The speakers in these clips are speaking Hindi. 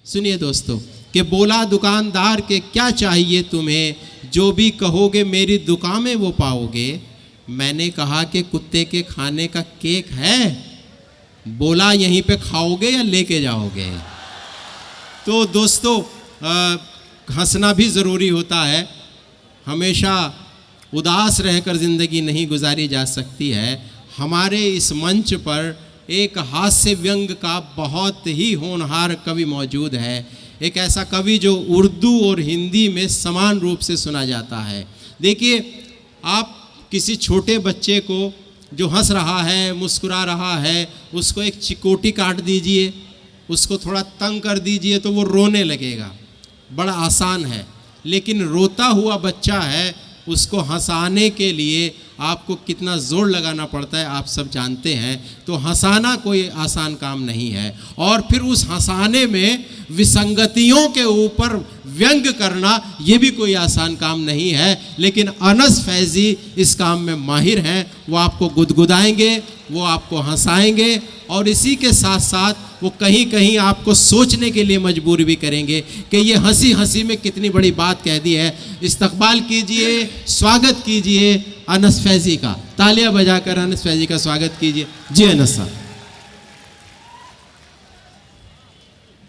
सुनिए दोस्तों, कि बोला दुकानदार के क्या चाहिए तुम्हें, जो भी कहोगे मेरी दुकान में वो पाओगे। मैंने कहा कि कुत्ते के खाने का केक है, बोला यहीं पे खाओगे या लेके जाओगे। तो दोस्तों हंसना भी ज़रूरी होता है, हमेशा उदास रहकर ज़िंदगी नहीं गुजारी जा सकती है। हमारे इस मंच पर एक हास्य व्यंग का बहुत ही होनहार कवि मौजूद है, एक ऐसा कवि जो उर्दू और हिंदी में समान रूप से सुना जाता है। देखिए, आप किसी छोटे बच्चे को जो हंस रहा है, मुस्कुरा रहा है, उसको एक चिकोटी काट दीजिए, उसको थोड़ा तंग कर दीजिए तो वो रोने लगेगा, बड़ा आसान है। लेकिन रोता हुआ बच्चा है, उसको हंसाने के लिए आपको कितना ज़ोर लगाना पड़ता है आप सब जानते हैं। तो हंसाना कोई आसान काम नहीं है, और फिर उस हंसाने में विसंगतियों के ऊपर व्यंग करना ये भी कोई आसान काम नहीं है। लेकिन अनस फैज़ी इस काम में माहिर हैं, वो आपको गुदगुदाएंगे, वो आपको हंसाएंगे, और इसी के साथ साथ वो कहीं कहीं आपको सोचने के लिए मजबूर भी करेंगे कि ये हंसी हंसी में कितनी बड़ी बात कह दी है। इस्तकबाल कीजिए, स्वागत कीजिए अनस फैज़ी का, तालियां बजाकर अनस फैज़ी का स्वागत कीजिए। जी अनस साहब।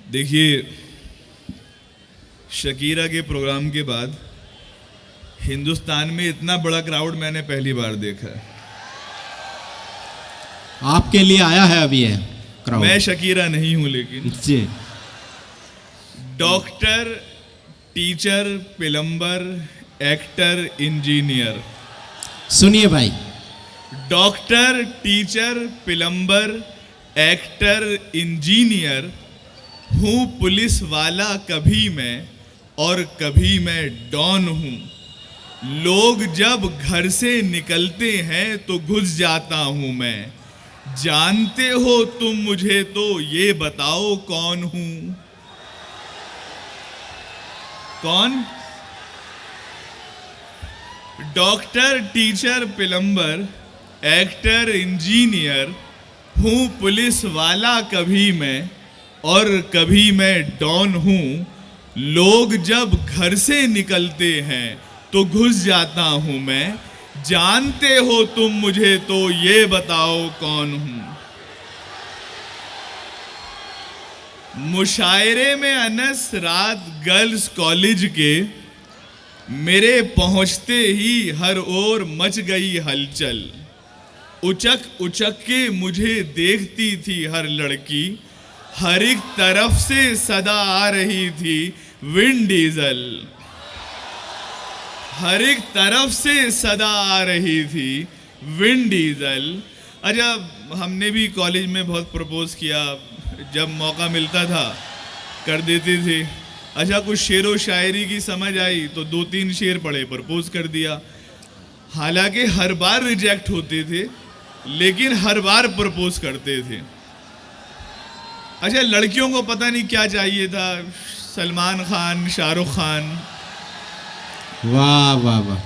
देखिए, शकीरा के प्रोग्राम के बाद हिंदुस्तान में इतना बड़ा क्राउड मैंने पहली बार देखा है। आपके लिए आया है अभी है क्राउड। मैं शकीरा नहीं हूं, लेकिन जी, doctor, teacher, plumber, actor, engineer. सुनिए भाई, doctor, teacher, plumber, actor, engineer हूँ पुलिस वाला कभी मैं, और कभी मैं डॉन हूँ। लोग जब घर से निकलते हैं तो घुस जाता हूँ मैं। जानते हो तुम मुझे तो ये बताओ कौन हूँ। कौन? Doctor, teacher, plumber, actor, engineer हूँ पुलिस वाला कभी मैं, और कभी मैं डॉन हूँ। लोग जब घर से निकलते हैं तो घुस जाता हूँ मैं। जानते हो तुम मुझे तो ये बताओ कौन हूँ। मुशायरे में अनस रात गर्ल्स कॉलेज के, मेरे पहुंचते ही हर ओर मच गई हलचल। उचक उचक के मुझे देखती थी हर लड़की, हर एक तरफ से सदा आ रही थी विन डीजल। हर एक तरफ से सदा आ रही थी विन डीजल। अच्छा, हमने भी कॉलेज में बहुत प्रपोज किया, जब मौका मिलता था कर देते थे। अच्छा, कुछ शेर व शायरी की समझ आई तो 2-3 शेर पढ़े, प्रपोज कर दिया। हालांकि हर बार रिजेक्ट होते थे, लेकिन हर बार प्रपोज करते थे। अच्छा, लड़कियों को पता नहीं क्या चाहिए था, सलमान खान, शाहरुख खान। वाह वाह वाह।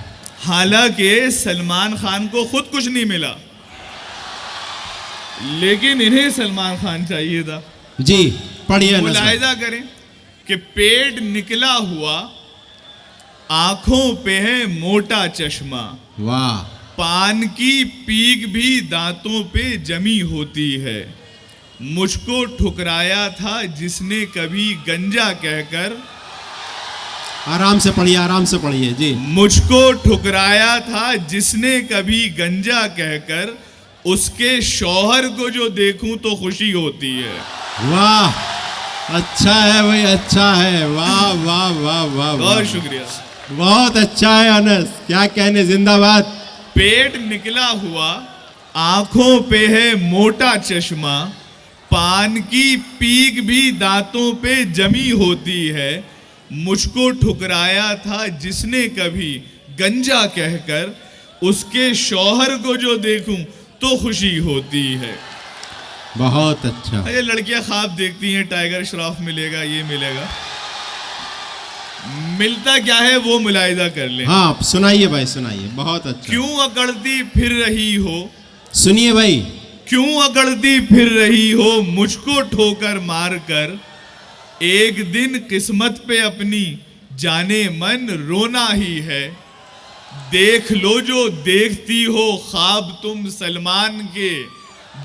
हालांकि सलमान खान को खुद कुछ नहीं मिला, लेकिन इन्हें सलमान खान चाहिए था। जी पढ़िए। मुलाहिजा करें कि पेट निकला हुआ, आंखों पे है मोटा चश्मा। वाह। पान की पीक भी दांतों पे जमी होती है। मुझको ठुकराया था जिसने कभी गंजा कहकर। आराम से पढ़िए, आराम से पढ़िए जी। मुझको ठुकराया था जिसने कभी गंजा कहकर, उसके शौहर को जो देखूं तो खुशी होती है। वाह, अच्छा है भाई, अच्छा है। वाह वाह वाह वाह, बहुत शुक्रिया, बहुत अच्छा है अनस, क्या कहने, जिंदाबाद। पेट निकला हुआ, आंखों पे है मोटा चश्मा, पान की पीक भी दांतों पे जमी होती है। मुझको ठुकराया था जिसने कभी गंजा कहकर, उसके शौहर को जो देखूं तो खुशी होती है। बहुत अच्छा। ये लड़कियां ख्वाब देखती हैं टाइगर श्रॉफ मिलेगा, ये मिलेगा, मिलता क्या है वो मुलाहिजा कर ले। हाँ सुनाइए भाई, सुनाइए, बहुत अच्छा। क्यों अकड़ती फिर रही हो, सुनिए भाई। क्यों अकड़ती फिर रही हो मुझको ठोकर मार कर, एक दिन किस्मत पे अपनी जाने मन रोना ही है। देख लो जो देखती हो ख्वाब तुम सलमान के,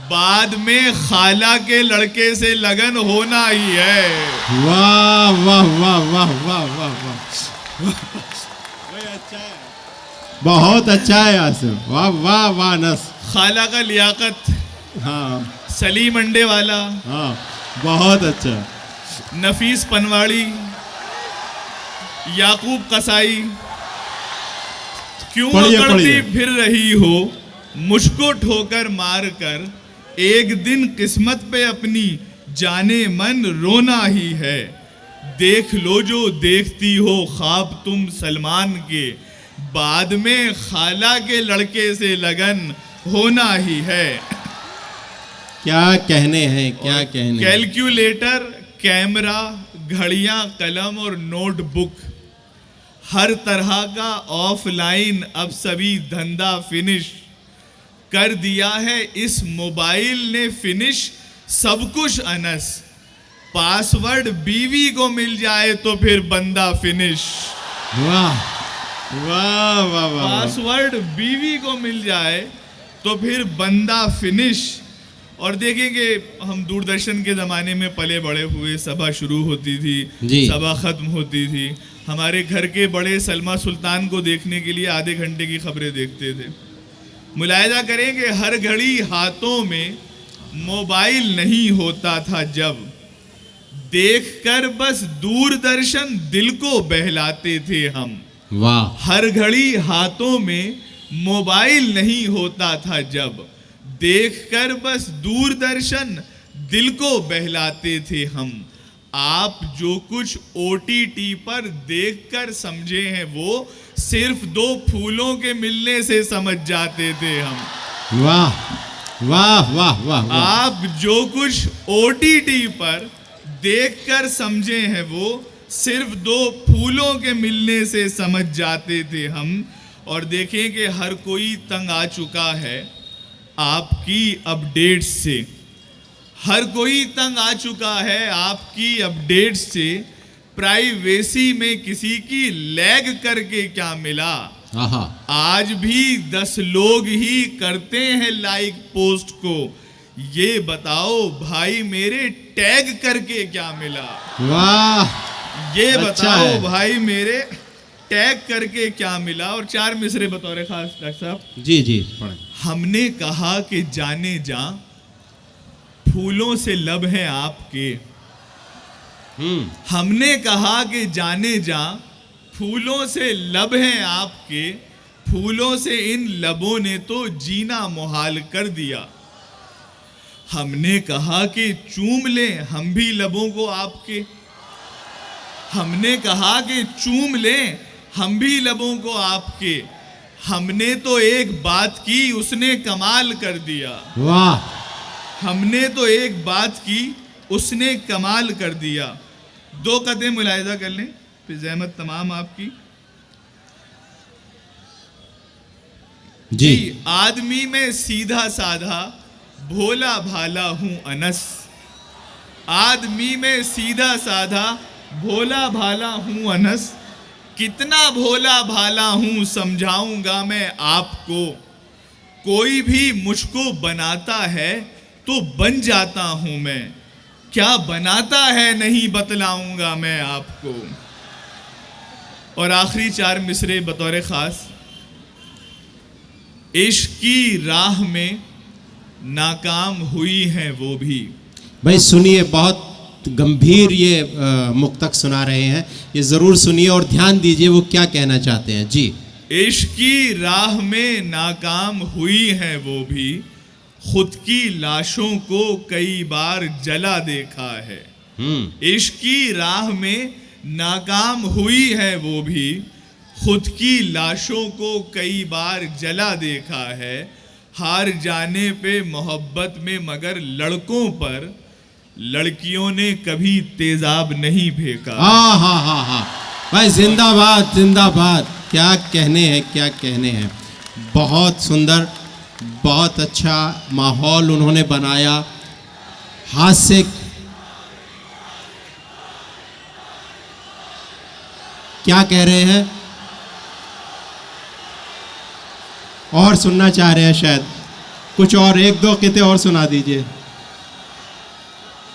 बाद में खाला के लड़के से लगन होना ही है। वाह वाह वाह वाह वाह वाह वाह, अच्छा है, बहुत अच्छा है आसिफ, वाह वाह वाह नस। खाला का लियाकत, हाँ सलीम अंडे वाला, हाँ बहुत अच्छा। नफीस पनवाड़ी, याकूब कसाई, क्यों अकड़ती फिर रही हो मुझको ठोकर मार कर, एक दिन किस्मत पे अपनी जाने मन रोना ही है। देख लो जो देखती हो ख्वाब तुम सलमान के, बाद में खाला के लड़के से लगन होना ही है। क्या कहने हैं, क्या कहने। कैलकुलेटर, कैमरा, घड़ियां, कलम और नोटबुक, हर तरह का ऑफलाइन अब सभी धंधा फिनिश कर दिया है इस मोबाइल ने फिनिश, सब कुछ अनस। पासवर्ड बीवी को मिल जाए तो फिर बंदा फिनिश। वाह वाह वाह वाह। पासवर्ड बीवी को मिल जाए तो फिर बंदा फिनिश। और देखेंगे हम दूरदर्शन के ज़माने में पले बड़े हुए, सभा शुरू होती थी, सभा ख़त्म होती थी। हमारे घर के बड़े सलमा सुल्तान को देखने के लिए आधे घंटे की खबरें देखते थे। मुलायजा करेंगे हर घड़ी हाथों में मोबाइल नहीं होता था जब, देखकर बस दूरदर्शन दिल को बहलाते थे हम। वाह। हर घड़ी हाथों में मोबाइल नहीं होता था जब, देखकर बस दूरदर्शन दिल को बहलाते थे हम। आप जो कुछ OTT पर देखकर समझे हैं वो सिर्फ 2 फूलों के मिलने से समझ जाते थे हम। वाह वाह वाह वाह। आप जो कुछ OTT पर देखकर समझे हैं वो सिर्फ 2 फूलों के मिलने से समझ जाते थे हम। और देखें कि हर कोई तंग आ चुका है आपकी अपडेट्स से, हर कोई तंग आ चुका है आपकी अपडेट्स से। प्राइवेसी में किसी की लैग करके क्या मिला, आज भी 10 लोग ही करते हैं लाइक पोस्ट को। ये बताओ भाई मेरे टैग करके क्या मिला। वाह। ये अच्छा बताओ है। भाई मेरे टैग करके क्या मिला। और 4 मिसरे बतौर खास डॉक्टर साहब। जी जी पढ़ें। हमने कहा कि जाने जा फूलों से लब हैं आपके, हमने कहा कि जाने जा फूलों से लब हैं आपके, फूलों से इन लबों ने तो जीना मुहाल कर दिया। हमने कहा कि चूम लें हम भी लबों को आपके, हमने कहा कि चूम लें हम भी लबों को आपके, हमने तो एक बात की उसने कमाल कर दिया। वाह। हमने तो एक बात की उसने कमाल कर दिया। 2 कदम मुलाहिजा कर लें फिर जहमत तमाम आपकी। जी। आदमी में सीधा साधा भोला भाला हूं अनस, आदमी में सीधा साधा भोला भाला हूं अनस। कितना भोला भाला हूं समझाऊंगा मैं आपको, कोई भी मुझको बनाता है तो बन जाता हूं मैं, क्या बनाता है नहीं बतलाऊंगा मैं आपको। और आखिरी 4 मिसरे बतौर खास। इश्क की राह में नाकाम हुई हैं वो भी। भाई सुनिए, बहुत गंभीर ये मुक्तक सुना रहे हैं, ये ज़रूर सुनिए और ध्यान दीजिए वो क्या कहना चाहते हैं। जी। इश्क की राह में नाकाम हुई हैं वो भी, खुद की लाशों को कई बार जला देखा है। इश्क की राह में नाकाम हुई है वो भी, खुद की लाशों को कई बार जला देखा है। हार जाने पे मोहब्बत में मगर लड़कों पर लड़कियों ने कभी तेजाब नहीं फेंका। हाँ हाँ हाँ हाँ भाई, जिंदाबाद जिंदाबाद। क्या कहने हैं, क्या कहने हैं। बहुत सुंदर, बहुत अच्छा माहौल उन्होंने बनाया। हाथ से क्या कह रहे हैं? और सुनना चाह रहे हैं शायद, कुछ और एक दो किते और सुना दीजिए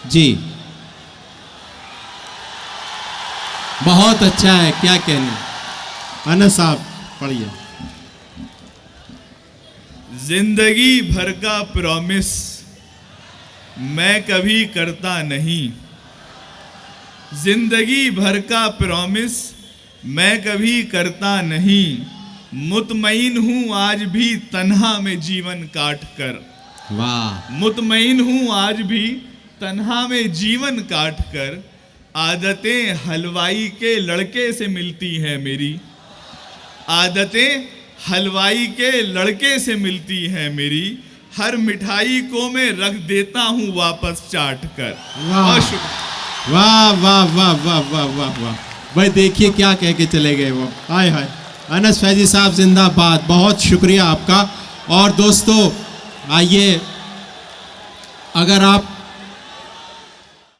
जी। बहुत अच्छा है, क्या कहने। अनस साहब पढ़िए। जिंदगी भर का प्रॉमिस मैं कभी करता नहीं, जिंदगी भर का प्रॉमिस मैं कभी करता नहीं, मुतमईन हूँ आज भी तन्हा में जीवन काट कर। वाह, मुतमईन हूँ आज भी तन्हा में जीवन काट कर, आदतें हलवाई के लड़के से मिलती हैं मेरी, आदतें हलवाई के लड़के से मिलती हैं मेरी, हर मिठाई को मैं रख देता हूँ वापस चाट कर। वाह वाह वाह वाह वाह वाह वाह वाह। भाई देखिए क्या कह के चले गए वो, हाय हाय। अनस फैजी साहब जिंदाबाद, बहुत शुक्रिया आपका। और दोस्तों आइए, अगर आप